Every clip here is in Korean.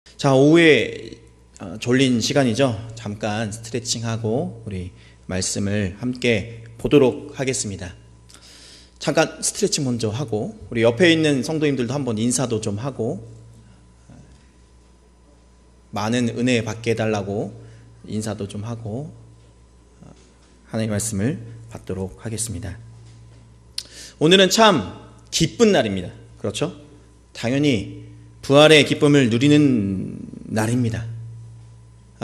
자, 오후에 졸린 시간이죠. 잠깐 스트레칭하고 우리 말씀을 함께 보도록 하겠습니다. 잠깐 스트레칭 먼저 하고 우리 옆에 있는 성도님들도 한번 인사도 좀 하고 많은 은혜 받게 해달라고 인사도 좀 하고 하나님의 말씀을 받도록 하겠습니다. 오늘은 참 기쁜 날입니다. 그렇죠? 당연히 부활의 기쁨을 누리는 날입니다.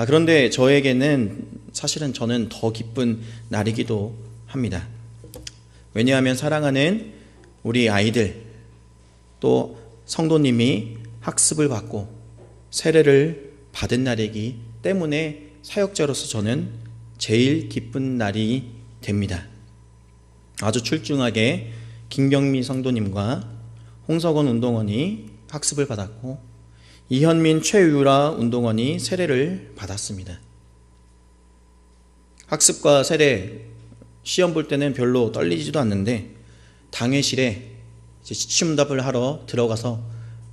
그런데 저에게는 사실은 저는 더 기쁜 날이기도 합니다. 왜냐하면 사랑하는 우리 아이들 또 성도님이 학습을 받고 세례를 받은 날이기 때문에 사역자로서 저는 제일 기쁜 날이 됩니다. 아주 출중하게 김경미 성도님과 홍석원 운동원이 학습을 받았고 이현민 최유라 운동원이 세례를 받았습니다. 학습과 세례 시험 볼 때는 별로 떨리지도 않는데 당회실에 시침답을 하러 들어가서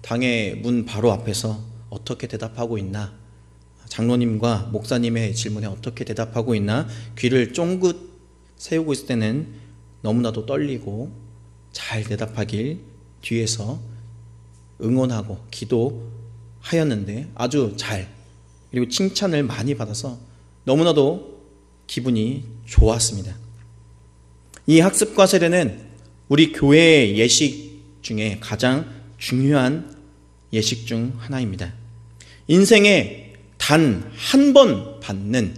당회 문 바로 앞에서 어떻게 대답하고 있나, 장로님과 목사님의 질문에 어떻게 대답하고 있나 귀를 쫑긋 세우고 있을 때는 너무나도 떨리고 잘 대답하길 뒤에서 응원하고 기도하였는데 아주 잘, 그리고 칭찬을 많이 받아서 너무나도 기분이 좋았습니다. 이 학습과 세례는 우리 교회의 예식 중에 가장 중요한 예식 중 하나입니다. 인생에 단 한 번 받는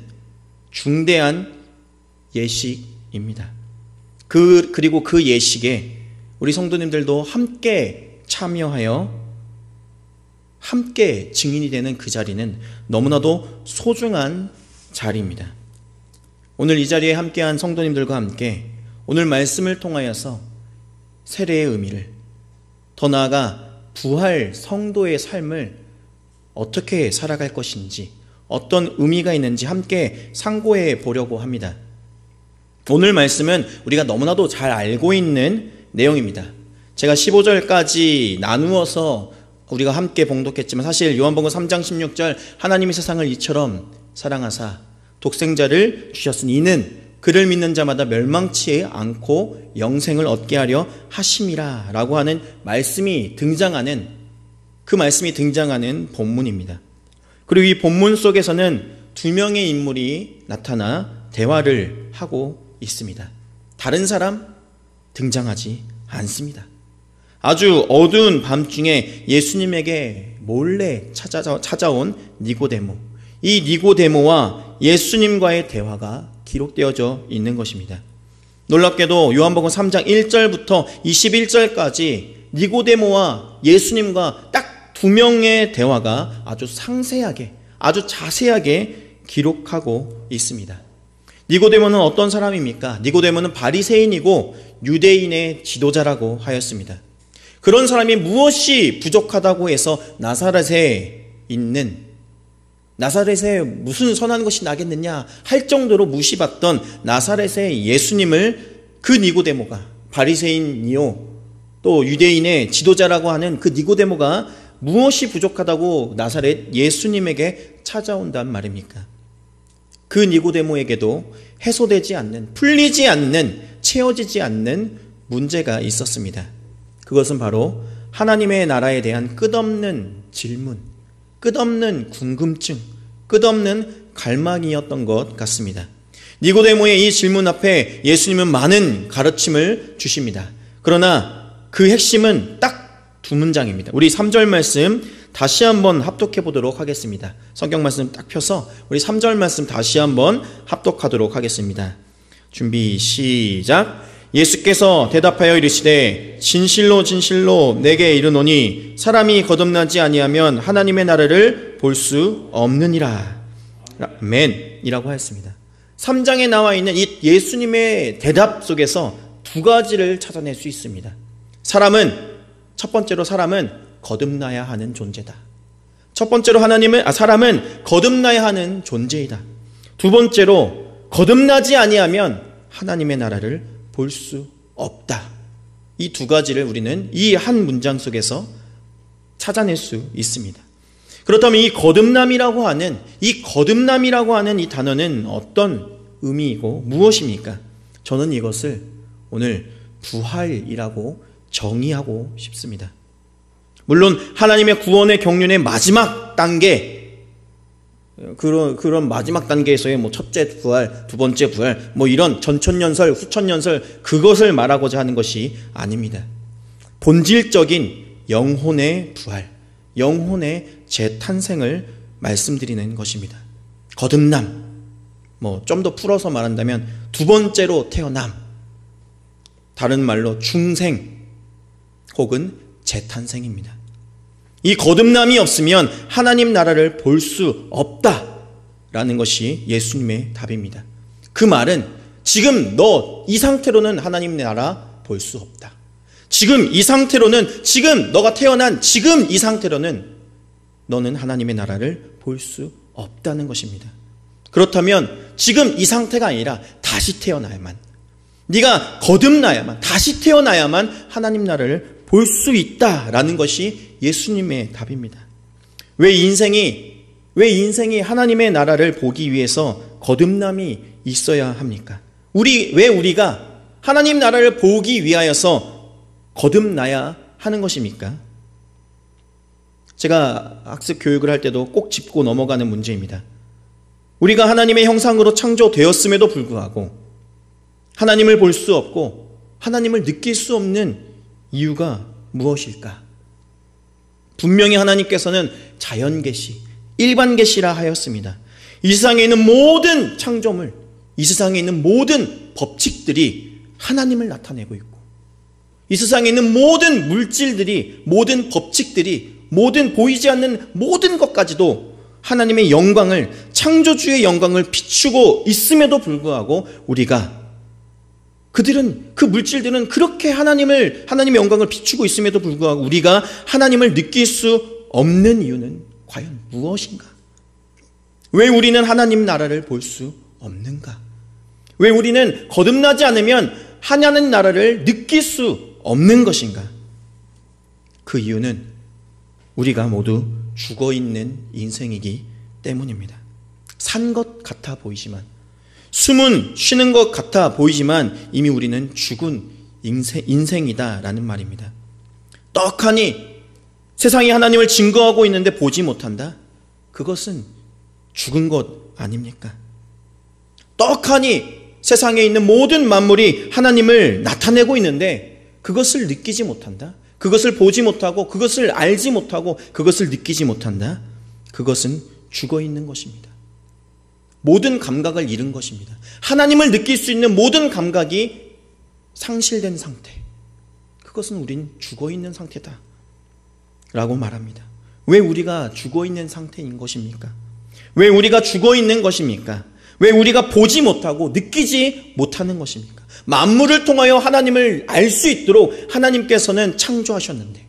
중대한 예식입니다. 그리고 그 예식에 우리 성도님들도 함께 참여하여 함께 증인이 되는 그 자리는 너무나도 소중한 자리입니다. 오늘 이 자리에 함께한 성도님들과 함께 오늘 말씀을 통하여서 세례의 의미를, 더 나아가 부활 성도의 삶을 어떻게 살아갈 것인지, 어떤 의미가 있는지 함께 상고해 보려고 합니다. 오늘 말씀은 우리가 너무나도 잘 알고 있는 내용입니다. 제가 15절까지 나누어서 우리가 함께 봉독했지만 사실 요한복음 3장 16절 하나님이 세상을 이처럼 사랑하사 독생자를 주셨으니 이는 그를 믿는 자마다 멸망치 않고 영생을 얻게 하려 하심이라 라고 하는 말씀이 등장하는, 그 말씀이 등장하는 본문입니다. 그리고 이 본문 속에서는 두 명의 인물이 나타나 대화를 하고 있습니다. 다른 사람 등장하지 않습니다. 아주 어두운 밤중에 예수님에게 몰래 찾아온 니고데모, 이 니고데모와 예수님과의 대화가 기록되어져 있는 것입니다. 놀랍게도 요한복음 3장 1절부터 21절까지 니고데모와 예수님과 딱 두 명의 대화가 아주 상세하게, 아주 자세하게 기록하고 있습니다. 니고데모는 어떤 사람입니까? 니고데모는 바리새인이고 유대인의 지도자라고 하였습니다. 그런 사람이 무엇이 부족하다고 해서 나사렛에 무슨 선한 것이 나겠느냐 할 정도로 무시받던 나사렛의 예수님을 그 니고데모가, 바리새인이요 또 유대인의 지도자라고 하는 그 니고데모가 무엇이 부족하다고 나사렛 예수님에게 찾아온단 말입니까? 그 니고데모에게도 해소되지 않는, 풀리지 않는, 채워지지 않는 문제가 있었습니다. 그것은 바로 하나님의 나라에 대한 끝없는 질문, 끝없는 궁금증, 끝없는 갈망이었던 것 같습니다. 니고데모의 이 질문 앞에 예수님은 많은 가르침을 주십니다. 그러나 그 핵심은 딱 두 문장입니다. 우리 3절 말씀 다시 한번 합독해 보도록 하겠습니다. 성경 말씀 딱 펴서 우리 3절 말씀 다시 한번 합독하도록 하겠습니다. 준비 시작. 예수께서 대답하여 이르시되 진실로 진실로 내게 이르노니 사람이 거듭나지 아니하면 하나님의 나라를 볼 수 없느니라. 아멘이라고 하였습니다. 3장에 나와 있는 이 예수님의 대답 속에서 두 가지를 찾아낼 수 있습니다. 첫 번째로 사람은 거듭나야 하는 존재다. 첫 번째로 사람은 거듭나야 하는 존재이다. 두 번째로 거듭나지 아니하면 하나님의 나라를 볼 수 없다. 이 두 가지를 우리는 이 한 문장 속에서 찾아낼 수 있습니다. 그렇다면 이 거듭남이라고 하는 이 단어는 어떤 의미이고 무엇입니까? 저는 이것을 오늘 부활이라고 정의하고 싶습니다. 물론 하나님의 구원의 경륜의 마지막 단계, 그런 마지막 단계에서의 첫째 부활, 두 번째 부활, 이런 전천년설, 후천년설, 그것을 말하고자 하는 것이 아닙니다. 본질적인 영혼의 부활, 영혼의 재탄생을 말씀드리는 것입니다. 거듭남, 좀 더 풀어서 말한다면 두 번째로 태어남, 다른 말로 중생 혹은 재탄생입니다. 이 거듭남이 없으면 하나님 나라를 볼 수 없다라는 것이 예수님의 답입니다. 그 말은 지금 너 이 상태로는 하나님 나라 볼 수 없다. 지금 이 상태로는, 지금 너가 태어난 지금 이 상태로는 너는 하나님의 나라를 볼 수 없다는 것입니다. 그렇다면 지금 이 상태가 아니라 다시 태어나야만, 네가 거듭나야만, 다시 태어나야만 하나님 나라를 볼 수 있다라는 것이 예수님의 답입니다. 왜 인생이 하나님의 나라를 보기 위해서 거듭남이 있어야 합니까? 왜 우리가 하나님 나라를 보기 위하여서 거듭나야 하는 것입니까? 제가 학습 교육을 할 때도 꼭 짚고 넘어가는 문제입니다. 우리가 하나님의 형상으로 창조되었음에도 불구하고 하나님을 볼 수 없고 하나님을 느낄 수 없는 이유가 무엇일까? 분명히 하나님께서는 자연계시, 일반계시라 하였습니다. 이 세상에 있는 모든 창조물, 이 세상에 있는 모든 법칙들이 하나님을 나타내고 있고, 이 세상에 있는 모든 물질들이, 모든 법칙들이, 모든 보이지 않는 모든 것까지도 하나님의 영광을, 창조주의 영광을 비추고 있음에도 불구하고 그 물질들은 그렇게 하나님의 영광을 비추고 있음에도 불구하고 우리가 하나님을 느낄 수 없는 이유는 과연 무엇인가? 왜 우리는 하나님 나라를 볼 수 없는가? 왜 우리는 거듭나지 않으면 하나님 나라를 느낄 수 없는 것인가? 그 이유는 우리가 모두 죽어있는 인생이기 때문입니다. 산 것 같아 보이지만, 숨은 쉬는 것 같아 보이지만 이미 우리는 죽은 인생이다라는 말입니다. 떡하니 세상이 하나님을 증거하고 있는데 보지 못한다? 그것은 죽은 것 아닙니까? 떡하니 세상에 있는 모든 만물이 하나님을 나타내고 있는데 그것을 느끼지 못한다? 그것을 보지 못하고, 그것을 알지 못하고, 그것을 느끼지 못한다? 그것은 죽어 있는 것입니다. 모든 감각을 잃은 것입니다. 하나님을 느낄 수 있는 모든 감각이 상실된 상태, 그것은 우린 죽어 있는 상태다 라고 말합니다. 왜 우리가 죽어 있는 상태인 것입니까? 왜 우리가 죽어 있는 것입니까? 왜 우리가 보지 못하고 느끼지 못하는 것입니까? 만물을 통하여 하나님을 알 수 있도록 하나님께서는 창조하셨는데,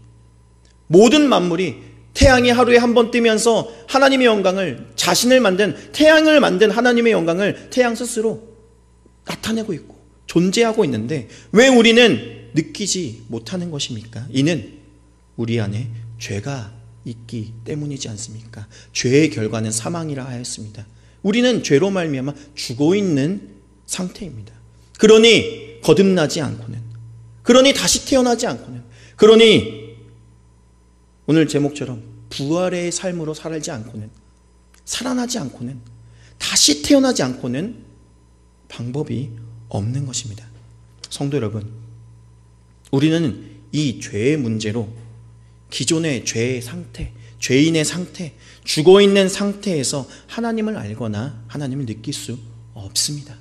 모든 만물이 태양이 하루에 한 번 뜨면서 하나님의 영광을, 자신을 만든, 태양을 만든 하나님의 영광을 태양 스스로 나타내고 있고 존재하고 있는데 왜 우리는 느끼지 못하는 것입니까? 이는 우리 안에 죄가 있기 때문이지 않습니까? 죄의 결과는 사망이라 하였습니다. 우리는 죄로 말미암아 죽어 있는 상태입니다. 그러니 거듭나지 않고는, 그러니 다시 태어나지 않고는, 그러니 오늘 제목처럼 부활의 삶으로 살지 않고는, 살아나지 않고는, 다시 태어나지 않고는 방법이 없는 것입니다. 성도 여러분, 우리는 이 죄의 문제로 기존의 죄의 상태, 죄인의 상태, 죽어있는 상태에서 하나님을 알거나 하나님을 느낄 수 없습니다.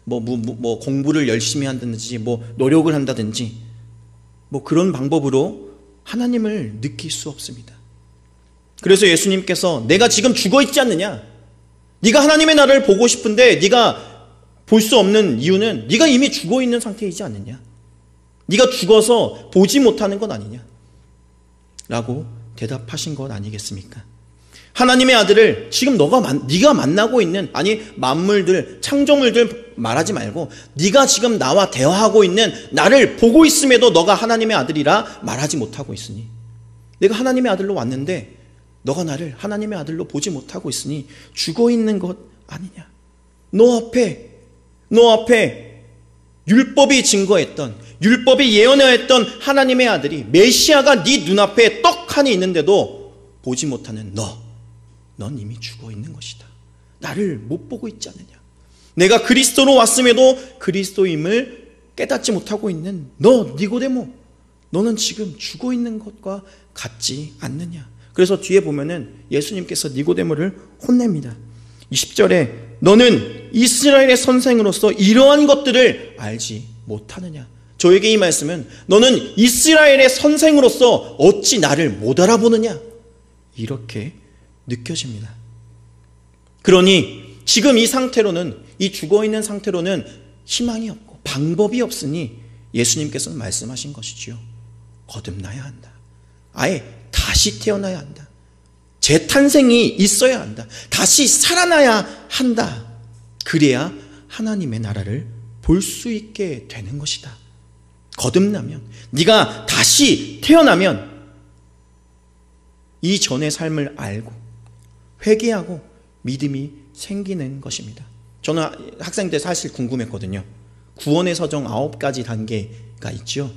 공부를 열심히 한다든지, 노력을 한다든지, 그런 방법으로 하나님을 느낄 수 없습니다. 그래서 예수님께서 내가 지금 죽어있지 않느냐? 네가 하나님의 나라를 보고 싶은데 네가 볼 수 없는 이유는 네가 이미 죽어있는 상태이지 않느냐? 네가 죽어서 보지 못하는 것 아니냐? 라고 대답하신 것 아니겠습니까? 하나님의 아들을 지금 네가 만나고 있는, 아니 만물들, 창조물들 말하지 말고 네가 지금 나와 대화하고 있는 나를 보고 있음에도 너가 하나님의 아들이라 말하지 못하고 있으니, 내가 하나님의 아들로 왔는데 너가 나를 하나님의 아들로 보지 못하고 있으니 죽어 있는 것 아니냐. 너 앞에 율법이 증거했던, 율법이 예언하였던 하나님의 아들이, 메시아가 네 눈앞에 떡하니 있는데도 보지 못하는 넌 이미 죽어 있는 것이다. 나를 못 보고 있지 않느냐. 내가 그리스도로 왔음에도 그리스도임을 깨닫지 못하고 있는 너 니고데모, 너는 지금 죽어 있는 것과 같지 않느냐. 그래서 뒤에 보면은 예수님께서 니고데모를 혼냅니다. 20절에 너는 이스라엘의 선생으로서 이러한 것들을 알지 못하느냐. 저에게 이 말씀은 너는 이스라엘의 선생으로서 어찌 나를 못 알아보느냐, 이렇게 느껴집니다. 그러니 지금 이 상태로는, 이 죽어있는 상태로는 희망이 없고 방법이 없으니 예수님께서는 말씀하신 것이지요. 거듭나야 한다. 아예 다시 태어나야 한다. 재탄생이 있어야 한다. 다시 살아나야 한다. 그래야 하나님의 나라를 볼 수 있게 되는 것이다. 거듭나면, 네가 다시 태어나면 이전의 삶을 알고 회개하고 믿음이 생기는 것입니다. 저는 학생 때 사실 궁금했거든요. 구원의 서정 9가지 단계가 있죠.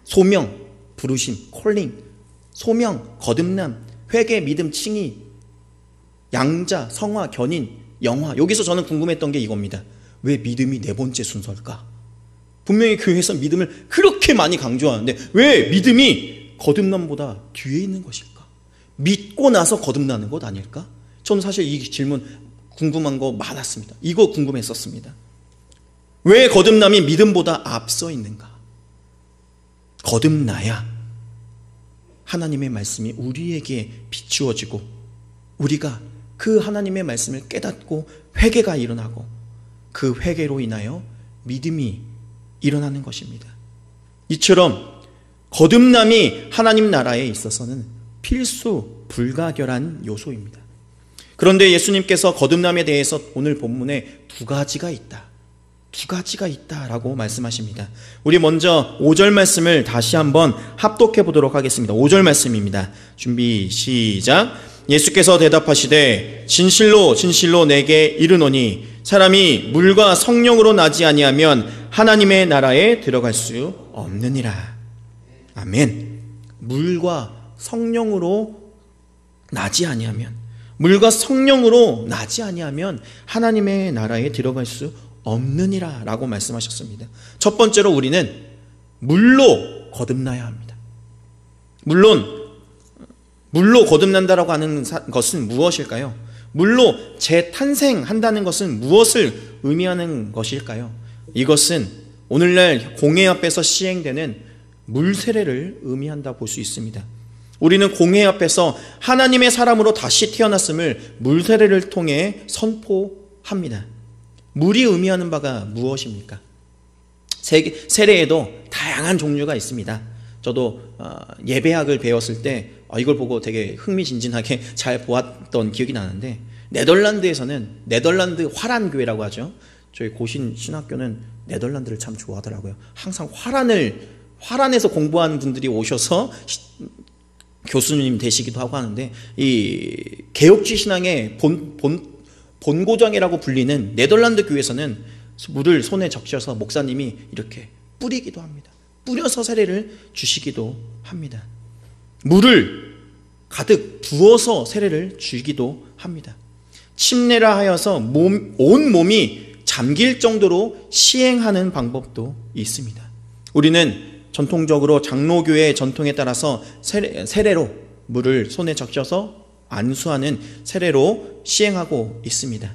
소명, 부르심, 콜링, 소명, 거듭남, 회개, 믿음, 칭의, 양자, 성화, 견인, 영화. 여기서 저는 궁금했던 게 이겁니다. 왜 믿음이 4번째 순서일까? 분명히 교회에서 믿음을 그렇게 많이 강조하는데 왜 믿음이 거듭남보다 뒤에 있는 것일까? 믿고 나서 거듭나는 것 아닐까? 저는 사실 이 질문 궁금한 거 많았습니다. 이거 궁금했었습니다. 왜 거듭남이 믿음보다 앞서 있는가? 거듭나야 하나님의 말씀이 우리에게 비추어지고 우리가 그 하나님의 말씀을 깨닫고 회개가 일어나고 그 회개로 인하여 믿음이 일어나는 것입니다. 이처럼 거듭남이 하나님 나라에 있어서는 필수 불가결한 요소입니다. 그런데 예수님께서 거듭남에 대해서 오늘 본문에 2가지가 있다라고 말씀하십니다. 우리 먼저 5절 말씀을 다시 한번 합독해 보도록 하겠습니다. 5절 말씀입니다. 준비 시작. 예수께서 대답하시되 진실로 진실로 내게 이르노니 사람이 물과 성령으로 나지 아니하면 하나님의 나라에 들어갈 수 없느니라. 아멘. 물과 성령으로 나지 아니하면, 물과 성령으로 나지 아니하면 하나님의 나라에 들어갈 수 없느니라 라고 말씀하셨습니다. 첫 번째로 우리는 물로 거듭나야 합니다. 물로 거듭난다라고 하는 것은 무엇일까요? 물로 재탄생한다는 것은 무엇을 의미하는 것일까요? 이것은 오늘날 공회 앞에서 시행되는 물 세례를 의미한다 볼 수 있습니다. 우리는 공회 앞에서 하나님의 사람으로 다시 태어났음을 물 세례를 통해 선포합니다. 물이 의미하는 바가 무엇입니까? 세례에도 다양한 종류가 있습니다. 저도 예배학을 배웠을 때 이걸 보고 되게 흥미진진하게 잘 보았던 기억이 나는데, 네덜란드에서는 네덜란드 화란교회라고 하죠. 저희 고신 신학교는 네덜란드를 참 좋아하더라고요. 항상 화란에서 공부하는 분들이 오셔서 교수님 되시기도 하고 하는데, 이 개혁주의 신앙의 본고장이라고 불리는 네덜란드 교회에서는 물을 손에 적셔서 목사님이 이렇게 뿌리기도 합니다. 뿌려서 세례를 주시기도 합니다. 물을 가득 부어서 세례를 주기도 합니다. 침례라 하여서 온 몸이 잠길 정도로 시행하는 방법도 있습니다. 우리는 전통적으로 장로교회의 전통에 따라서 세례로 물을 손에 적셔서 안수하는 세례로 시행하고 있습니다.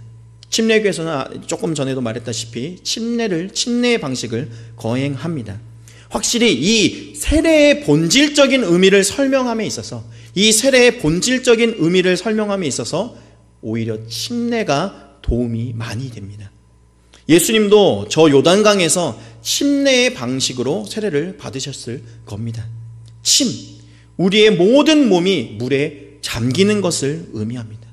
침례교에서는 조금 전에도 말했다시피 침례의 방식을 거행합니다. 확실히 이 세례의 본질적인 의미를 설명함에 있어서, 오히려 침례가 도움이 많이 됩니다. 예수님도 저 요단강에서 침례의 방식으로 세례를 받으셨을 겁니다. 우리의 모든 몸이 물에 잠기는 것을 의미합니다.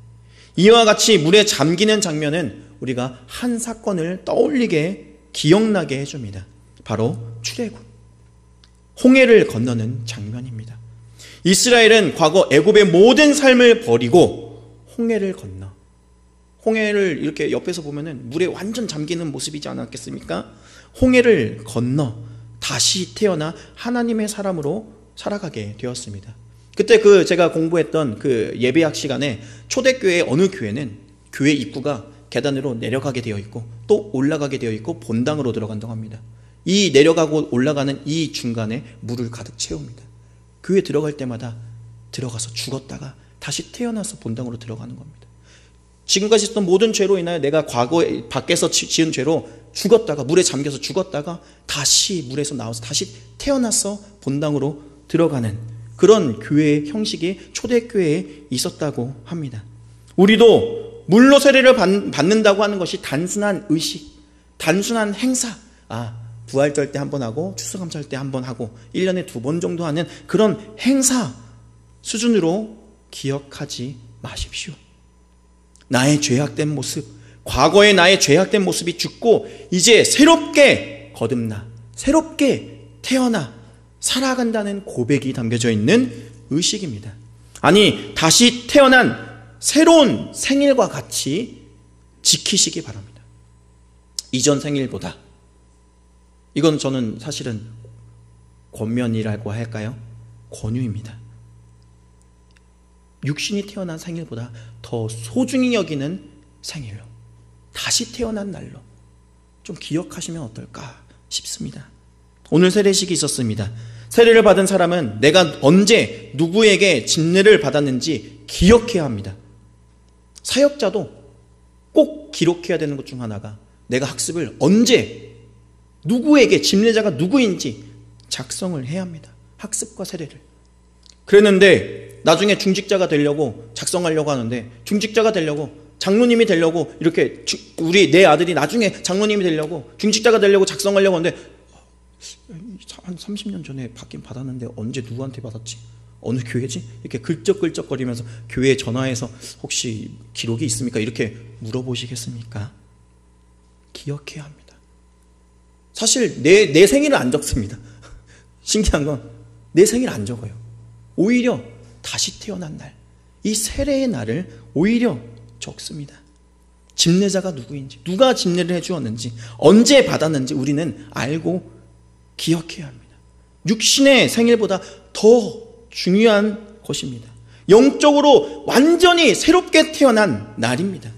이와 같이 물에 잠기는 장면은 우리가 한 사건을 떠올리게, 기억나게 해줍니다. 바로 출애굽, 홍해를 건너는 장면입니다. 이스라엘은 과거 애굽의 모든 삶을 버리고 홍해를 건너, 홍해를 이렇게 옆에서 보면은 물에 완전 잠기는 모습이지 않았겠습니까? 홍해를 건너 다시 태어나 하나님의 사람으로 살아가게 되었습니다. 그때 제가 공부했던 예배학 시간에 초대교회 어느 교회는 교회 입구가 계단으로 내려가게 되어 있고 또 올라가게 되어 있고 본당으로 들어간다고 합니다. 이 내려가고 올라가는 이 중간에 물을 가득 채웁니다. 교회 들어갈 때마다 들어가서 죽었다가 다시 태어나서 본당으로 들어가는 겁니다. 지금까지 있었던 모든 죄로 인하여 내가 과거에 밖에서 지은 죄로 죽었다가 물에 잠겨서 죽었다가 다시 물에서 나와서 다시 태어나서 본당으로 들어가는 그런 교회의 형식이 초대교회에 있었다고 합니다. 우리도 물로 세례를 받는다고 하는 것이 단순한 의식, 단순한 행사, 부활절 때 한 번 하고 추수감사할 때 한 번 하고 1년에 2번 정도 하는 그런 행사 수준으로 기억하지 마십시오. 나의 죄악된 모습, 과거의 나의 죄악된 모습이 죽고 이제 새롭게 거듭나, 새롭게 태어나 살아간다는 고백이 담겨져 있는 의식입니다. 아니, 다시 태어난 새로운 생일과 같이 지키시기 바랍니다. 이전 생일보다, 이건 저는 사실은 권면이라고 할까요? 권유입니다. 육신이 태어난 생일보다 더 소중히 여기는 생일로, 다시 태어난 날로 좀 기억하시면 어떨까 싶습니다. 오늘 세례식이 있었습니다. 세례를 받은 사람은 내가 언제 누구에게 진례를 받았는지 기억해야 합니다. 사역자도 꼭 기록해야 되는 것 중 하나가 내가 학습을 언제 누구에게 진례자가 누구인지 작성을 해야 합니다. 학습과 세례를. 그랬는데 나중에 중직자가 되려고 작성하려고 하는데, 중직자가 되려고, 장로님이 되려고, 이렇게 내 아들이 나중에 장로님이 되려고 중직자가 되려고 작성하려고 하는데 한 30년 전에 받긴 받았는데 언제 누구한테 받았지? 어느 교회지? 이렇게 글적글적거리면서 교회에 전화해서 혹시 기록이 있습니까? 이렇게 물어보시겠습니까? 기억해야 합니다. 사실 내 생일을 안 적습니다. 신기한 건 내 생일 안 적어요. 오히려 다시 태어난 날, 이 세례의 날을 오히려 적습니다. 집례자가 누구인지, 누가 집례를 해주었는지, 언제 받았는지 우리는 알고 기억해야 합니다. 육신의 생일보다 더 중요한 것입니다. 영적으로 완전히 새롭게 태어난 날입니다.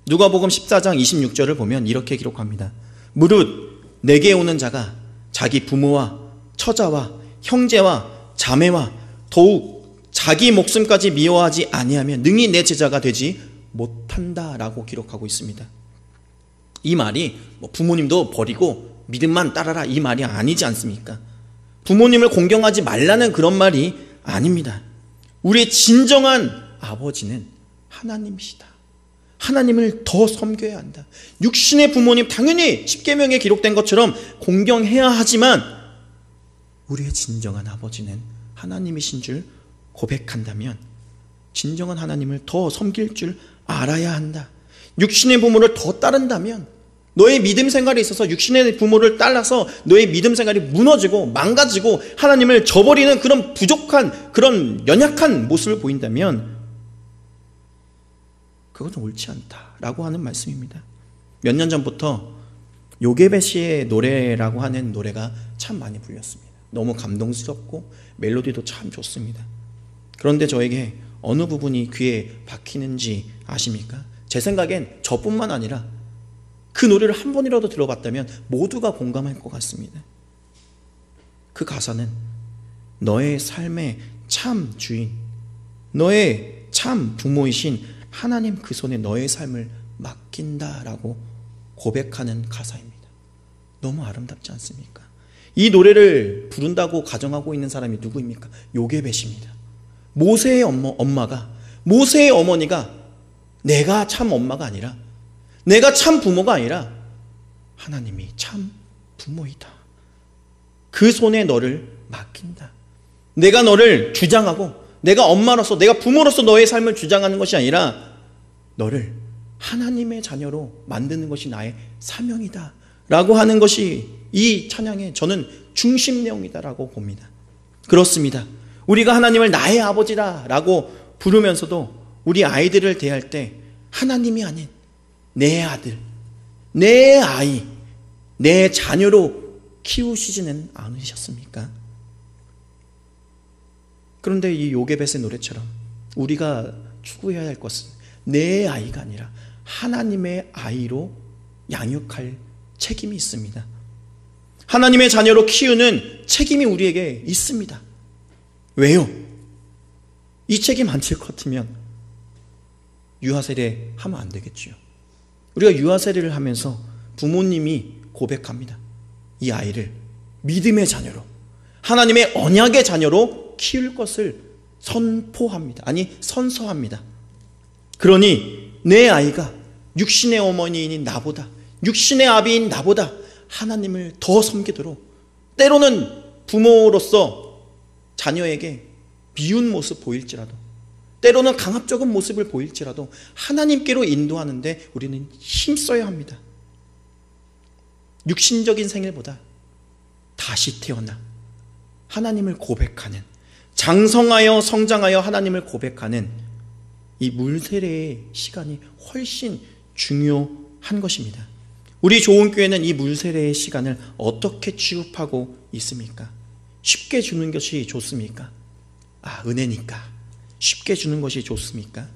누가복음 14장 26절을 보면 이렇게 기록합니다. 무릇 내게 오는 자가 자기 부모와 처자와 형제와 자매와 더욱 자기 목숨까지 미워하지 아니하면 능히 내 제자가 되지 못한다라고 기록하고 있습니다. 이 말이 부모님도 버리고 믿음만 따라라 이 말이 아니지 않습니까? 부모님을 공경하지 말라는 그런 말이 아닙니다. 우리의 진정한 아버지는 하나님이시다. 하나님을 더 섬겨야 한다. 육신의 부모님 당연히 십계명에 기록된 것처럼 공경해야 하지만 우리의 진정한 아버지는 하나님이신 줄 고백한다면 진정한 하나님을 더 섬길 줄 알아야 한다. 육신의 부모를 더 따른다면 너의 믿음 생활에 있어서 육신의 부모를 따라서 너의 믿음 생활이 무너지고 망가지고 하나님을 저버리는 그런 부족한, 그런 연약한 모습을 보인다면 그것은 옳지 않다라고 하는 말씀입니다. 몇 년 전부터 요게베 씨의 노래라고 하는 노래가 참 많이 불렸습니다. 너무 감동스럽고 멜로디도 참 좋습니다. 그런데 저에게 어느 부분이 귀에 박히는지 아십니까? 제 생각엔 저뿐만 아니라 그 노래를 한 번이라도 들어봤다면 모두가 공감할 것 같습니다. 그 가사는 너의 삶의 참 주인, 너의 참 부모이신 하나님 그 손에 너의 삶을 맡긴다라고 고백하는 가사입니다. 너무 아름답지 않습니까? 이 노래를 부른다고 가정하고 있는 사람이 누구입니까? 요게벳입니다. 모세의 엄마가, 모세의 어머니가 내가 참 엄마가 아니라, 내가 참 부모가 아니라 하나님이 참 부모이다. 그 손에 너를 맡긴다. 내가 너를 주장하고 내가 엄마로서, 내가 부모로서 너의 삶을 주장하는 것이 아니라 너를 하나님의 자녀로 만드는 것이 나의 사명이다 라고 하는 것이 이 찬양의 저는 중심 내용이다라고 봅니다. 그렇습니다. 우리가 하나님을 나의 아버지다 라고 부르면서도 우리 아이들을 대할 때 하나님이 아닌 내 아들, 내 아이, 내 자녀로 키우시지는 않으셨습니까? 그런데 이 요게벳의 노래처럼 우리가 추구해야 할 것은 내 아이가 아니라 하나님의 아이로 양육할 책임이 있습니다. 하나님의 자녀로 키우는 책임이 우리에게 있습니다. 왜요? 이 책임 안 질 것 같으면 유아세례 하면 안 되겠지요. 우리가 유아세례를 하면서 부모님이 고백합니다. 이 아이를 믿음의 자녀로, 하나님의 언약의 자녀로 키울 것을 선포합니다. 아니, 선서합니다. 그러니 내 아이가 육신의 어머니인 나보다, 육신의 아비인 나보다 하나님을 더 섬기도록, 때로는 부모로서 자녀에게 미운 모습 보일지라도, 때로는 강압적인 모습을 보일지라도 하나님께로 인도하는데 우리는 힘써야 합니다. 육신적인 생일보다 다시 태어나 하나님을 고백하는, 장성하여 성장하여 하나님을 고백하는 이 물세례의 시간이 훨씬 중요한 것입니다. 우리 좋은 교회는 이 물세례의 시간을 어떻게 취급하고 있습니까? 쉽게 주는 것이 좋습니까? 은혜니까 쉽게 주는 것이 좋습니까?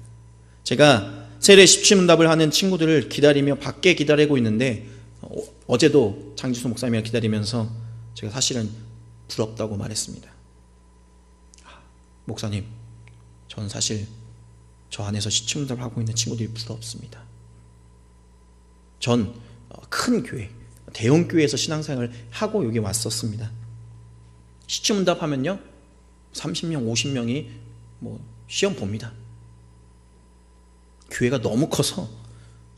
제가 세례 십시문답을 하는 친구들을 기다리며 밖에 기다리고 있는데 어제도 장지수 목사님을 기다리면서 제가 사실은 부럽다고 말했습니다. 목사님, 저는 사실 저 안에서 십시문답을 하고 있는 친구들이 부럽습니다. 전 큰 교회, 대형 교회에서 신앙생활을 하고 여기 왔었습니다. 십시문답 하면요 30명, 50명이 시험 봅니다. 교회가 너무 커서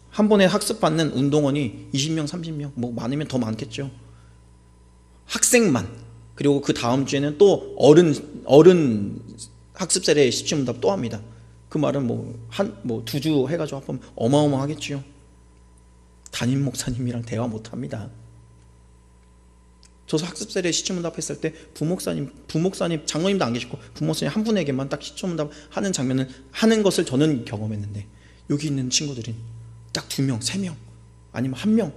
한 번에 학습받는 운동원이 20명, 30명, 많으면 더 많겠죠. 학생만, 그리고 그 다음 주에는 또 어른 학습세례 십시문답 또 합니다. 그 말은 2주 해가지고 합하면 어마어마하겠지요. 담임 목사님이랑 대화 못합니다. 저 학습세례 시초문답 했을 때 부목사님, 장로님도 안 계시고 부목사님 한 분에게만 딱 시초문답 하는 장면을 하는 것을 저는 경험했는데, 여기 있는 친구들은 딱 2명, 3명 아니면 1명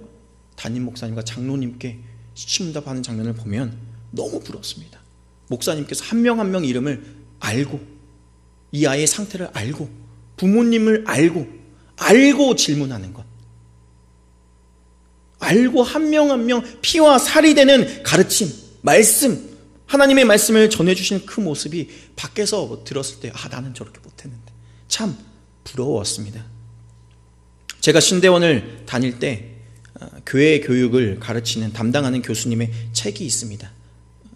담임 목사님과 장로님께 시초문답 하는 장면을 보면 너무 부럽습니다. 목사님께서 한 명 한 명 이름을 알고, 이 아이의 상태를 알고, 부모님을 알고 질문하는 것, 알고 한 명 한 명 피와 살이 되는 가르침, 말씀, 하나님의 말씀을 전해주시는 그 모습이 밖에서 들었을 때 나는 저렇게 못했는데 참 부러웠습니다. 제가 신대원을 다닐 때 교회 교육을 가르치는 담당하는 교수님의 책이 있습니다.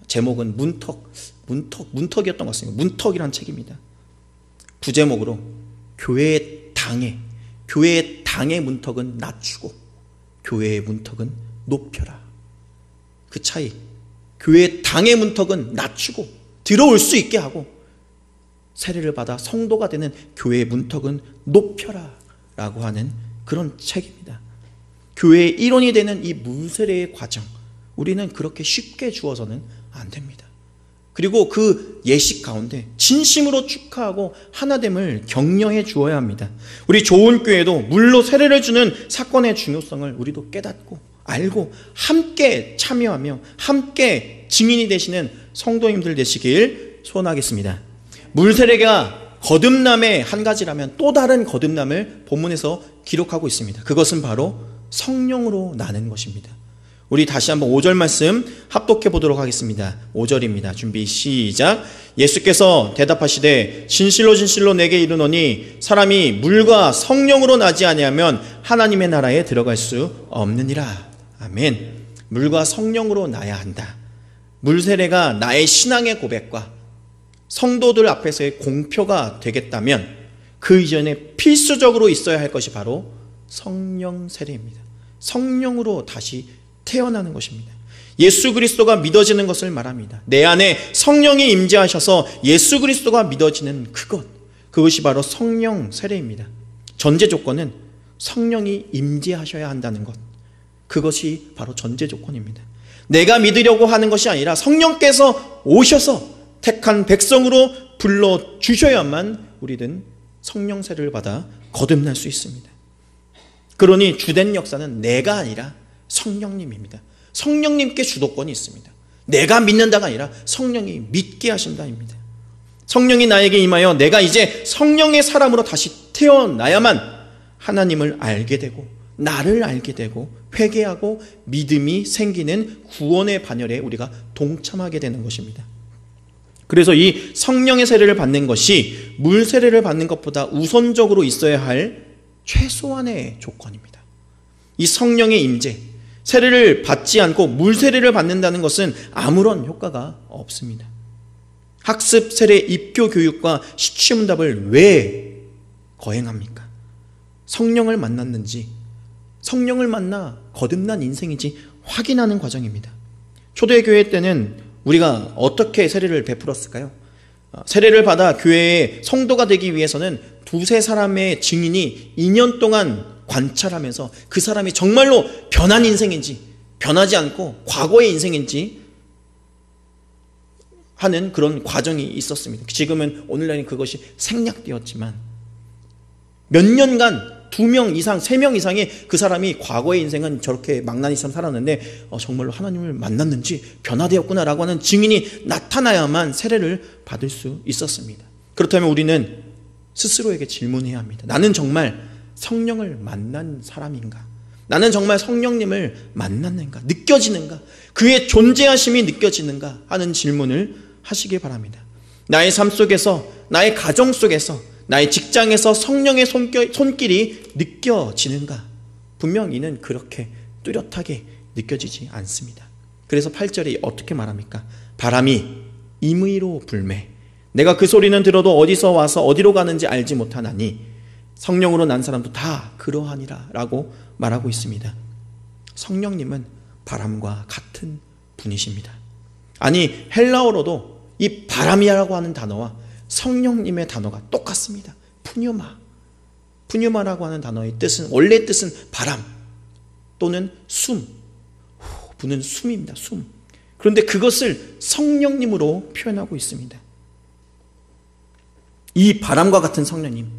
제목은 문턱이었던 것 같습니다. 문턱이란 책입니다. 부제목으로 교회의 당의 문턱은 낮추고 교회의 문턱은 높여라. 그 차이, 교회의 당의 문턱은 낮추고 들어올 수 있게 하고, 세례를 받아 성도가 되는 교회의 문턱은 높여라 라고 하는 그런 책입니다. 교회의 일원이 되는 이 물세례의 과정, 우리는 그렇게 쉽게 주어서는 안 됩니다. 그리고 그 예식 가운데 진심으로 축하하고 하나됨을 격려해 주어야 합니다. 우리 좋은 교회도 물로 세례를 주는 사건의 중요성을 우리도 깨닫고 알고 함께 참여하며 함께 증인이 되시는 성도님들 되시길 소원하겠습니다. 물세례가 거듭남의 한 가지라면 또 다른 거듭남을 본문에서 기록하고 있습니다. 그것은 바로 성령으로 나는 것입니다. 우리 다시 한번 5절 말씀 합독해 보도록 하겠습니다. 5절입니다. 준비 시작. 예수께서 대답하시되 진실로 내게 이르노니 사람이 물과 성령으로 나지 아니하면 하나님의 나라에 들어갈 수 없느니라. 아멘. 물과 성령으로 나야 한다. 물세례가 나의 신앙의 고백과 성도들 앞에서의 공표가 되겠다면 그 이전에 필수적으로 있어야 할 것이 바로 성령 세례입니다. 성령으로 다시 태어나는 것입니다. 예수 그리스도가 믿어지는 것을 말합니다. 내 안에 성령이 임재하셔서 예수 그리스도가 믿어지는 그것이 바로 성령 세례입니다. 전제 조건은 성령이 임재하셔야 한다는 것, 그것이 바로 전제 조건입니다. 내가 믿으려고 하는 것이 아니라 성령께서 오셔서 택한 백성으로 불러주셔야만 우리는 성령 세례를 받아 거듭날 수 있습니다. 그러니 주된 역사는 내가 아니라 성령님입니다. 성령님께 주도권이 있습니다. 내가 믿는다가 아니라 성령이 믿게 하신다입니다. 성령이 나에게 임하여 내가 이제 성령의 사람으로 다시 태어나야만 하나님을 알게 되고 나를 알게 되고 회개하고 믿음이 생기는 구원의 반열에 우리가 동참하게 되는 것입니다. 그래서 이 성령의 세례를 받는 것이 물 세례를 받는 것보다 우선적으로 있어야 할 최소한의 조건입니다. 이 성령의 임재, 세례를 받지 않고 물 세례를 받는다는 것은 아무런 효과가 없습니다. 학습 세례 입교 교육과 시취문답을 왜 거행합니까? 성령을 만났는지, 성령을 만나 거듭난 인생인지 확인하는 과정입니다. 초대교회 때는 우리가 어떻게 세례를 베풀었을까요? 세례를 받아 교회의 성도가 되기 위해서는 두세 사람의 증인이 2년 동안 관찰하면서 그 사람이 정말로 변한 인생인지 변하지 않고 과거의 인생인지 하는 그런 과정이 있었습니다. 지금은 오늘날은 그것이 생략되었지만 몇 년간 2명 이상, 3명 이상의 그 사람이 과거의 인생은 저렇게 망나니처럼 살았는데 정말로 하나님을 만났는지 변화되었구나라고 하는 증인이 나타나야만 세례를 받을 수 있었습니다. 그렇다면 우리는 스스로에게 질문해야 합니다. 나는 정말 성령을 만난 사람인가? 나는 정말 성령님을 만났는가? 느껴지는가? 그의 존재하심이 느껴지는가? 하는 질문을 하시기 바랍니다. 나의 삶 속에서, 나의 가정 속에서, 나의 직장에서 성령의 손길이 느껴지는가? 분명 이는 그렇게 뚜렷하게 느껴지지 않습니다. 그래서 8절에 어떻게 말합니까? 바람이 임의로 불매 내가 그 소리는 들어도 어디서 와서 어디로 가는지 알지 못하나니 성령으로 난 사람도 다 그러하니라 라고 말하고 있습니다. 성령님은 바람과 같은 분이십니다. 아니 헬라어로도 이 바람이라고 하는 단어와 성령님의 단어가 똑같습니다. 푸뉴마라고 하는 단어의 뜻은, 원래 뜻은 바람 또는 숨, 부는 숨입니다. 숨. 그런데 그것을 성령님으로 표현하고 있습니다. 이 바람과 같은 성령님,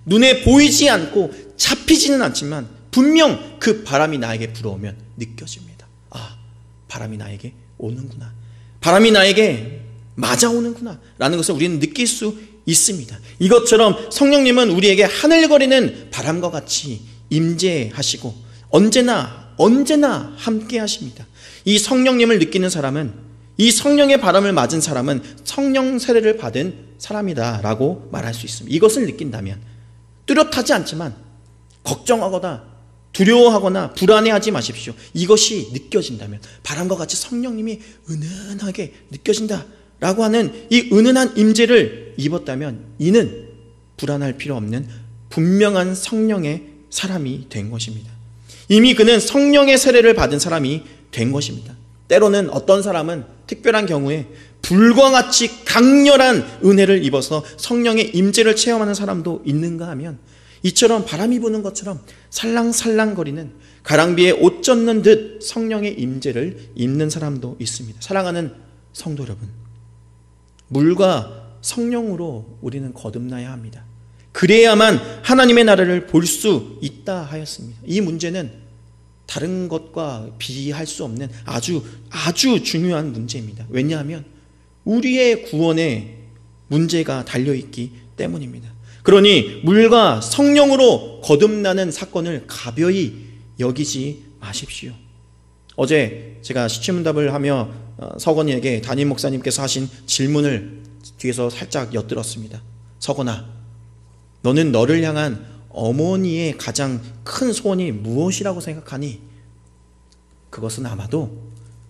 눈에 보이지 않고 잡히지는 않지만 분명 그 바람이 나에게 불어오면 느껴집니다. 아, 바람이 나에게 오는구나, 바람이 나에게 맞아오는구나 라는 것을 우리는 느낄 수 있습니다. 이것처럼 성령님은 우리에게 하늘거리는 바람과 같이 임재하시고 언제나 함께 하십니다. 이 성령님을 느끼는 사람은, 이 성령의 바람을 맞은 사람은 성령 세례를 받은 사람이다 라고 말할 수 있습니다. 이것을 느낀다면 뚜렷하지 않지만 걱정하거나 두려워하거나 불안해하지 마십시오. 이것이 느껴진다면, 바람과 같이 성령님이 은은하게 느껴진다 라고 하는 이 은은한 임재를 입었다면 이는 불안할 필요 없는 분명한 성령의 사람이 된 것입니다. 이미 그는 성령의 세례를 받은 사람이 된 것입니다. 때로는 어떤 사람은 특별한 경우에 불과 같이 강렬한 은혜를 입어서 성령의 임재를 체험하는 사람도 있는가 하면, 이처럼 바람이 부는 것처럼 살랑살랑거리는 가랑비에 옷 젖는 듯 성령의 임재를 입는 사람도 있습니다. 사랑하는 성도 여러분, 물과 성령으로 우리는 거듭나야 합니다. 그래야만 하나님의 나라를 볼 수 있다 하였습니다. 이 문제는 다른 것과 비할 수 없는 아주 중요한 문제입니다. 왜냐하면 우리의 구원에 문제가 달려있기 때문입니다. 그러니 물과 성령으로 거듭나는 사건을 가벼이 여기지 마십시오. 어제 제가 시치문답을 하며 서건이에게 담임 목사님께서 하신 질문을 뒤에서 살짝 엿들었습니다. 서건아, 너는 너를 향한 어머니의 가장 큰 소원이 무엇이라고 생각하니? 그것은 아마도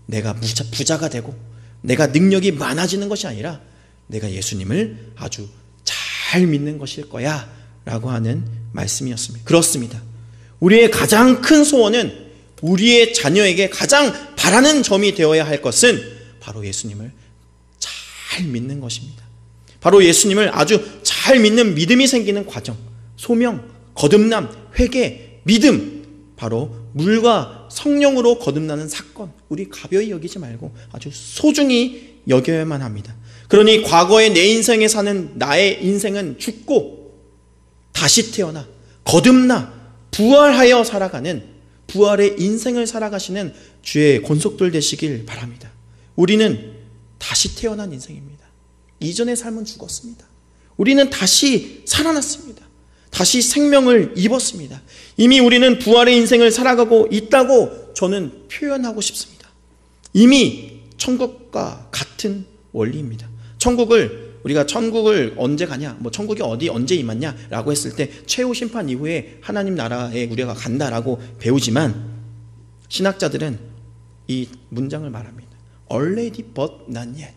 내가 부자가 되고 내가 능력이 많아지는 것이 아니라 내가 예수님을 아주 잘 믿는 것일 거야 라고 하는 말씀이었습니다. 그렇습니다. 우리의 가장 큰 소원은, 우리의 자녀에게 가장 바라는 점이 되어야 할 것은 바로 예수님을 잘 믿는 것입니다. 바로 예수님을 아주 잘 믿는 믿음이 생기는 과정, 소명, 거듭남, 회개, 믿음, 바로 물과 성령으로 거듭나는 사건, 우리 가벼이 여기지 말고 아주 소중히 여겨야만 합니다. 그러니 과거에 내 인생에 사는 나의 인생은 죽고 다시 태어나 거듭나 부활하여 살아가는 부활의 인생을 살아가시는 주의 권속들 되시길 바랍니다. 우리는 다시 태어난 인생입니다. 이전의 삶은 죽었습니다. 우리는 다시 살아났습니다. 다시 생명을 입었습니다. 이미 우리는 부활의 인생을 살아가고 있다고 저는 표현하고 싶습니다. 이미 천국과 같은 원리입니다. 우리가 천국을 언제 가냐, 천국이 언제 임하냐라고 했을 때 최후 심판 이후에 하나님 나라에 우리가 간다라고 배우지만 신학자들은 이 문장을 말합니다. Already but not yet.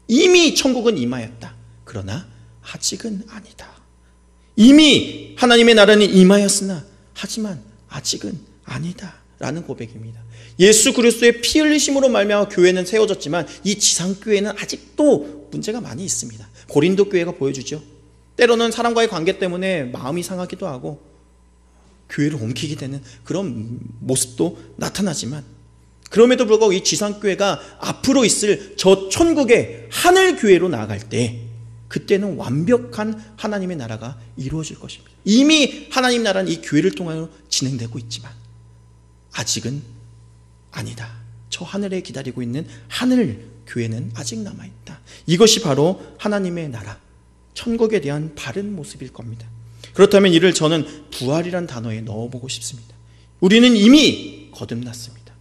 이미 천국은 임하였다. 그러나 아직은 아니다. 이미 하나님의 나라는 임하였으나 하지만 아직은 아니다 라는 고백입니다. 예수 그리스도의 피 흘리심으로 말미암아 교회는 세워졌지만 이 지상교회는 아직도 문제가 많이 있습니다. 고린도 교회가 보여주죠. 때로는 사람과의 관계 때문에 마음이 상하기도 하고 교회를 옮기게 되는 그런 모습도 나타나지만 그럼에도 불구하고 이 지상교회가 앞으로 있을 저 천국의 하늘교회로 나아갈 때 그때는 완벽한 하나님의 나라가 이루어질 것입니다. 이미 하나님 나라는 이 교회를 통하여 진행되고 있지만 아직은 아니다. 저 하늘에 기다리고 있는 하늘 교회는 아직 남아있다. 이것이 바로 하나님의 나라, 천국에 대한 바른 모습일 겁니다. 그렇다면 이를 저는 부활이란 단어에 넣어보고 싶습니다. 우리는 이미 거듭났습니다.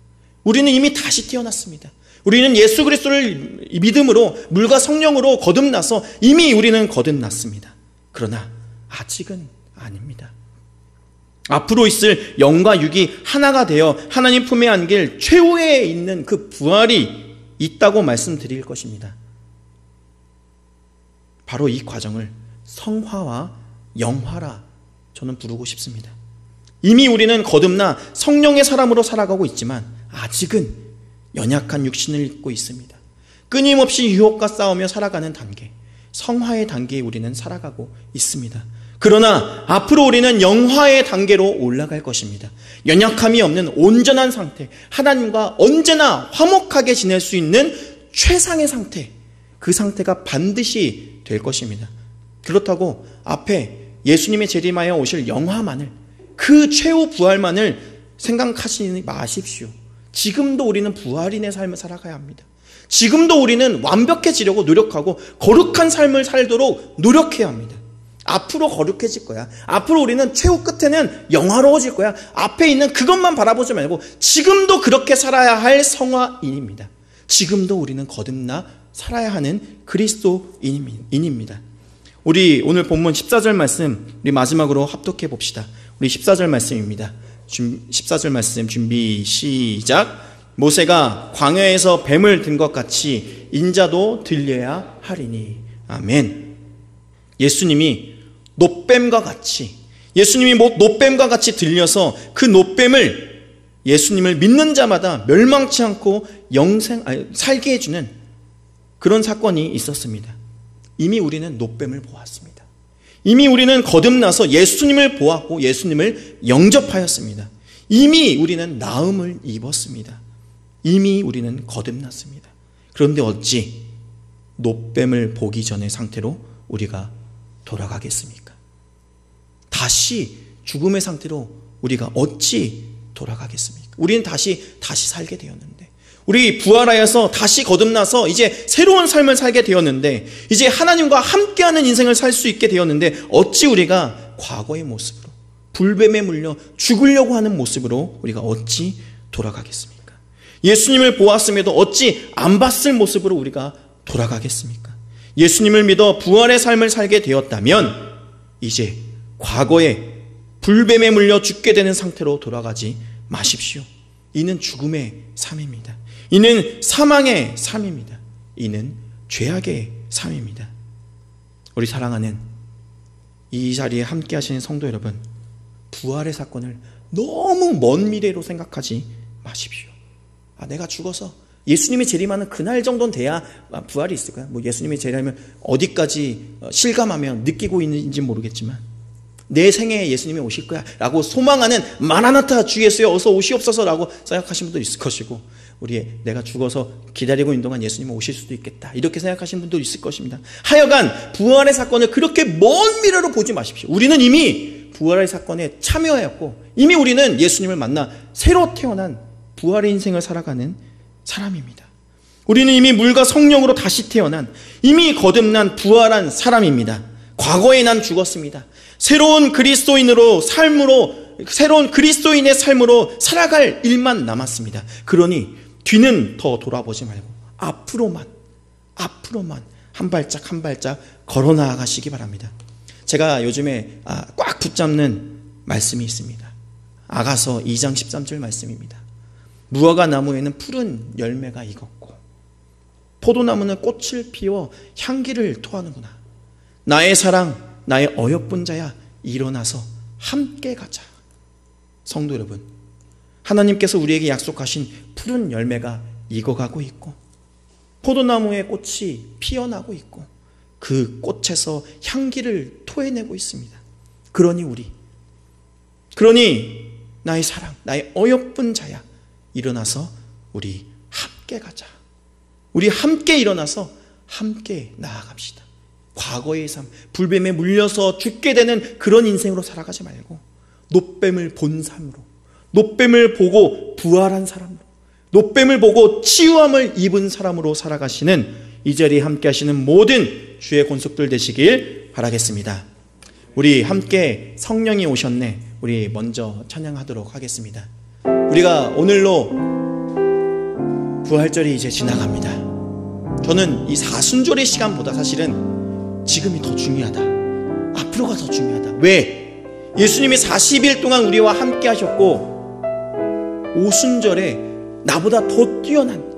우리는 이미 다시 태어났습니다. 우리는 예수 그리스도를 믿음으로 물과 성령으로 거듭나서 이미 우리는 거듭났습니다. 그러나 아직은 아닙니다. 앞으로 있을 영과 육이 하나가 되어 하나님 품에 안길 최후에 있는 그 부활이 있다고 말씀드릴 것입니다. 바로 이 과정을 성화와 영화라 저는 부르고 싶습니다. 이미 우리는 거듭나 성령의 사람으로 살아가고 있지만 아직은 연약한 육신을 입고 있습니다. 끊임없이 유혹과 싸우며 살아가는 단계, 성화의 단계에 우리는 살아가고 있습니다. 그러나 앞으로 우리는 영화의 단계로 올라갈 것입니다. 연약함이 없는 온전한 상태, 하나님과 언제나 화목하게 지낼 수 있는 최상의 상태, 그 상태가 반드시 될 것입니다. 그렇다고 앞에 예수님의 재림하여 오실 영화만을, 그 최후 부활만을 생각하시지 마십시오. 지금도 우리는 부활인의 삶을 살아가야 합니다. 지금도 우리는 완벽해지려고 노력하고 거룩한 삶을 살도록 노력해야 합니다. 앞으로 거룩해질 거야. 앞으로 우리는 최후 끝에는 영화로워질 거야. 앞에 있는 그것만 바라보지 말고 지금도 그렇게 살아야 할 성화인입니다. 지금도 우리는 거듭나 살아야 하는 그리스도인입니다. 우리 오늘 본문 14절 말씀 우리 마지막으로 합독해 봅시다. 우리 14절 말씀입니다. 14절 말씀 준비 시작. 모세가 광야에서 뱀을 든 것 같이 인자도 들려야 하리니. 아멘. 예수님이 노뱀과 같이 들려서 그 노뱀을 예수님을 믿는 자마다 멸망치 않고 살게 해주는 그런 사건이 있었습니다. 이미 우리는 노뱀을 보았습니다. 이미 우리는 거듭나서 예수님을 보았고 예수님을 영접하였습니다. 이미 우리는 나음을 입었습니다. 이미 우리는 거듭났습니다. 그런데 어찌 노뱀을 보기 전의 상태로 우리가 돌아가겠습니까? 다시 죽음의 상태로 우리가 어찌 돌아가겠습니까? 우리는 다시 살게 되었는데, 우리 부활하여서 다시 거듭나서 이제 새로운 삶을 살게 되었는데, 이제 하나님과 함께하는 인생을 살 수 있게 되었는데 어찌 우리가 과거의 모습으로 불뱀에 물려 죽으려고 하는 모습으로 우리가 어찌 돌아가겠습니까? 예수님을 보았음에도 어찌 안 봤을 모습으로 우리가 돌아가겠습니까? 예수님을 믿어 부활의 삶을 살게 되었다면 이제 과거에 불뱀에 물려 죽게 되는 상태로 돌아가지 마십시오. 이는 죽음의 삶입니다. 이는 사망의 삶입니다. 이는 죄악의 삶입니다. 우리 사랑하는 이 자리에 함께 하시는 성도 여러분, 부활의 사건을 너무 먼 미래로 생각하지 마십시오. 내가 죽어서 예수님이 재림하는 그날 정도는 돼야 부활이 있을 거야. 예수님이 재림하면 어디까지 실감하면 느끼고 있는지 모르겠지만 내 생에 예수님이 오실 거야 라고 소망하는 마라나타 주 예수여 어서 오시옵소서 라고 생각하시는 분도 있을 것이고, 내가 죽어서 기다리고 있는 동안 예수님 오실 수도 있겠다, 이렇게 생각하시는 분도 있을 것입니다. 하여간 부활의 사건을 그렇게 먼 미래로 보지 마십시오. 우리는 이미 부활의 사건에 참여하였고, 이미 우리는 예수님을 만나 새로 태어난 부활의 인생을 살아가는 사람입니다. 우리는 이미 물과 성령으로 다시 태어난, 이미 거듭난 부활한 사람입니다. 과거에 난 죽었습니다. 새로운 그리스도인의 삶으로 살아갈 일만 남았습니다. 그러니 뒤는 더 돌아보지 말고 앞으로만 한 발짝 한 발짝 걸어 나아가시기 바랍니다. 제가 요즘에 꽉 붙잡는 말씀이 있습니다. 아가서 2장 13절 말씀입니다. 무화과 나무에는 푸른 열매가 익었고 포도나무는 꽃을 피워 향기를 토하는구나. 나의 사랑, 나의 어여쁜 자야, 일어나서 함께 가자. 성도 여러분, 하나님께서 우리에게 약속하신 푸른 열매가 익어가고 있고 포도나무의 꽃이 피어나고 있고 그 꽃에서 향기를 토해내고 있습니다. 그러니 나의 사랑, 나의 어여쁜 자야, 일어나서 우리 함께 가자. 우리 함께 일어나서 함께 나아갑시다. 과거의 삶, 불뱀에 물려서 죽게 되는 그런 인생으로 살아가지 말고 노뱀을 본 삶으로, 노뱀을 보고 부활한 사람으로, 노뱀을 보고 치유함을 입은 사람으로 살아가시는 이 자리에 함께 하시는 모든 주의 권속들 되시길 바라겠습니다. 우리 함께 성령이 오셨네, 우리 먼저 찬양하도록 하겠습니다. 우리가 오늘로 부활절이 이제 지나갑니다. 저는 이 사순절의 시간보다 사실은 지금이 더 중요하다, 앞으로가 더 중요하다. 왜? 예수님이 40일 동안 우리와 함께 하셨고 오순절에 나보다 더 뛰어난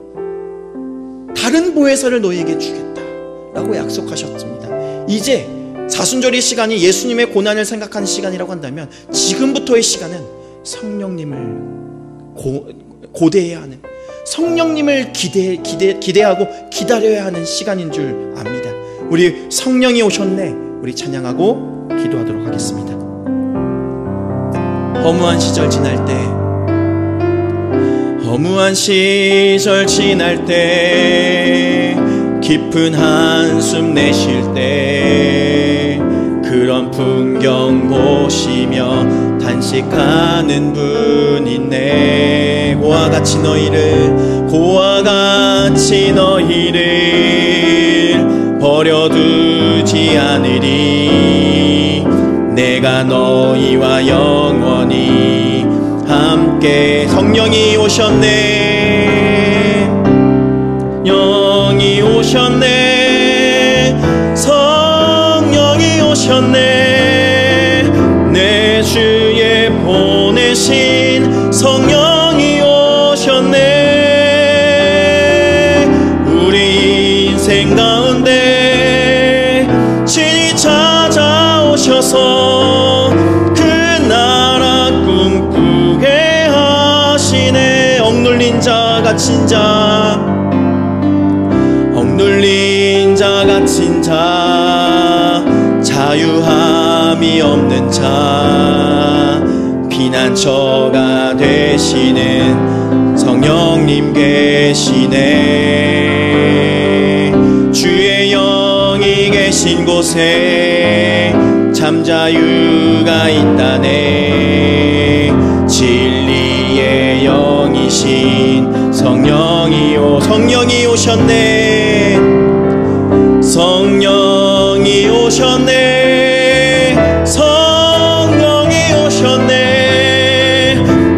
다른 보혜사를 너희에게 주겠다라고 약속하셨습니다. 이제 사순절의 시간이 예수님의 고난을 생각하는 시간이라고 한다면 지금부터의 시간은 성령님을 고대해야 하는, 성령님을 기대하고 기다려야 하는 시간인 줄 압니다. 우리 성령이 오셨네, 우리 찬양하고 기도하도록 하겠습니다. 허무한 시절 지날 때, 허무한 시절 지날 때, 깊은 한숨 내쉴 때, 그런 풍경 보시며 단식하는 분 있네. 고와 같이 너희를 버려두지 않으리. 내가 너희와 영원히 함께. 성령이 오셨네, 영이 오셨네, 성령이 오셨네. 내 주에 보내신 성령이 오셨네. 우리 인생 가운데 친히 찾아오셔서 그 나라 꿈꾸게 하시네. 억눌린 자 갇힌 자, 억눌린 자 갇힌 자, 자유함이 없는 자, 피난처가 되시는 성령님 계시네. 주의 영이 계신 곳에 참 자유가 있다네. 진리의 영이신 성령이 오셨네, 성령이 오셨네, 성령이 오셨네.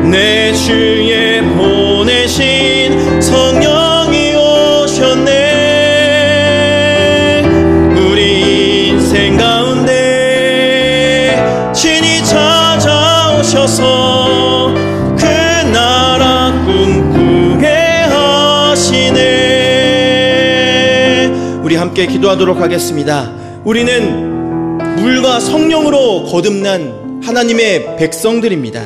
내 주에 보내신 성령이 오셨네. 우리 인생 가운데 친히 찾아오셔서 그 나라 꿈꾸게 하시네. 우리 함께 기도하도록 하겠습니다. 우리는 물과 성령으로 거듭난 하나님의 백성들입니다.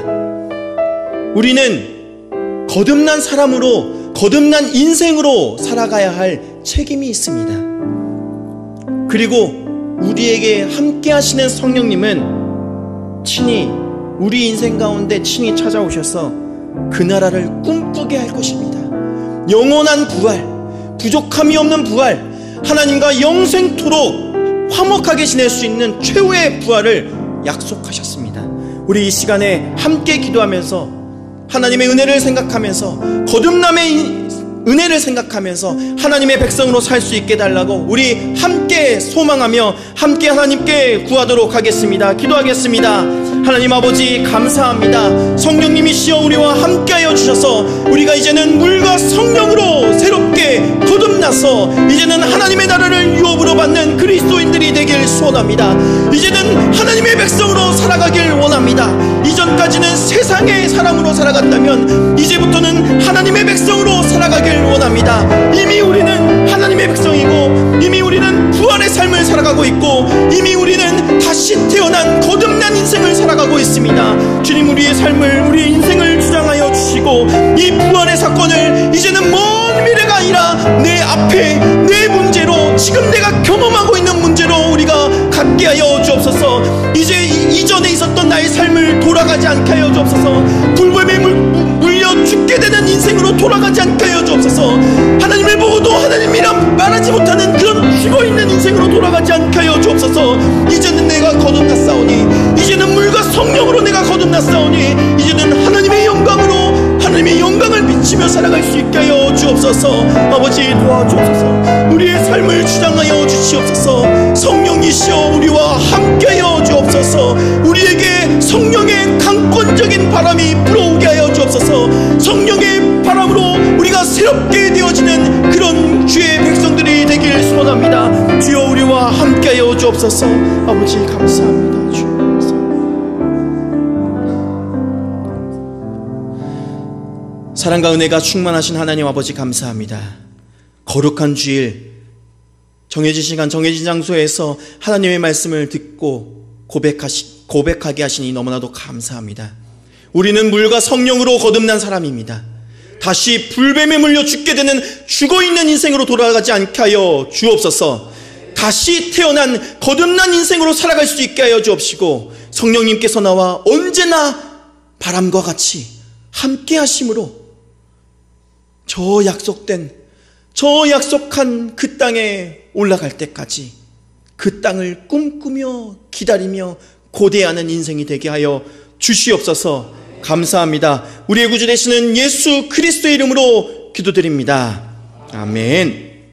우리는 거듭난 사람으로, 거듭난 인생으로 살아가야 할 책임이 있습니다. 그리고 우리에게 함께 하시는 성령님은 친히 우리 인생 가운데 친히 찾아오셔서 그 나라를 꿈꾸게 할 것입니다. 영원한 부활, 부족함이 없는 부활, 하나님과 영생토록 화목하게 지낼 수 있는 최후의 부활을 약속하셨습니다. 우리 이 시간에 함께 기도하면서 하나님의 은혜를 생각하면서 거듭남의 은혜를 생각하면서 하나님의 백성으로 살 수 있게 달라고 우리 함께 소망하며 함께 하나님께 구하도록 하겠습니다. 기도하겠습니다. 하나님 아버지 감사합니다. 성령님이시여 우리와 함께하여 주셔서 우리가 이제는 물과 성령으로 새롭게 거듭나서 이제는 하나님의 나라를 유업으로 받는 그리스도인들이 되길 소원합니다. 이제는 하나님의 백성으로 살아가길 원합니다. 이전까지는 세상의 사람으로 살아갔다면 이제부터는 하나님의 백성으로 살아가길 원합니다. 이미 우리는 하나님의 백성이고 이미 우리는 부활의 삶을 살아가고 있고 이미 우리는 다시 태어난 거듭난 인생을 살아가고 있습니다. 주님, 우리의 삶을, 우리의 인생을 주장하여 주시고 이 부활의 사건을 이제는 먼 미래가 아니라 내 앞에 내 문제로, 지금 내가 경험하고 있는 문제로 우리가 갖게 하여 주옵소서. 이제 이전에 있었던 나의 삶을 돌아가지 않게 하여 주옵소서. 불뱀에 물려 죽게 되는 인생으로 돌아가지 않게 하여 주옵소서. 하나님을 보고도 하나님이라 말하지 못하는 그런 죽어있는 인생으로 돌아가지 않게 하여 주옵소서. 이제는 내가 거듭났사오니, 이제는 물과 성령으로 내가 거듭났사오니, 이제는 하나님의 영광으로 하나님의 영광을 비치며 살아갈 수 있게 하여 주옵소서. 아버지 도와주옵소서. 우리의 삶을 주장하여 주시옵소서. 성령이시여 우리와 함께하여 주옵소서. 우리에게 성령의 강권적인 바람이 불어오게 하여 주옵소서. 성령의 바람으로 우리가 새롭게 되어지는 그런 주의 백성들이 되길 소원합니다. 주여 우리와 함께하여 주옵소서. 아버지 감사합니다. 주여. 사랑과 은혜가 충만하신 하나님 아버지 감사합니다. 거룩한 주일, 정해진 시간 정해진 장소에서 하나님의 말씀을 듣고 고백하게 하시니 너무나도 감사합니다. 우리는 물과 성령으로 거듭난 사람입니다. 다시 불뱀에 물려 죽게 되는 죽어있는 인생으로 돌아가지 않게 하여 주옵소서. 다시 태어난 거듭난 인생으로 살아갈 수 있게 하여 주옵시고 성령님께서 나와 언제나 바람과 같이 함께 하심으로 저 약속한 그 땅에 올라갈 때까지 그 땅을 꿈꾸며 기다리며 고대하는 인생이 되게 하여 주시옵소서. 감사합니다. 우리의 구주 되시는 예수 그리스도의 이름으로 기도드립니다. 아멘.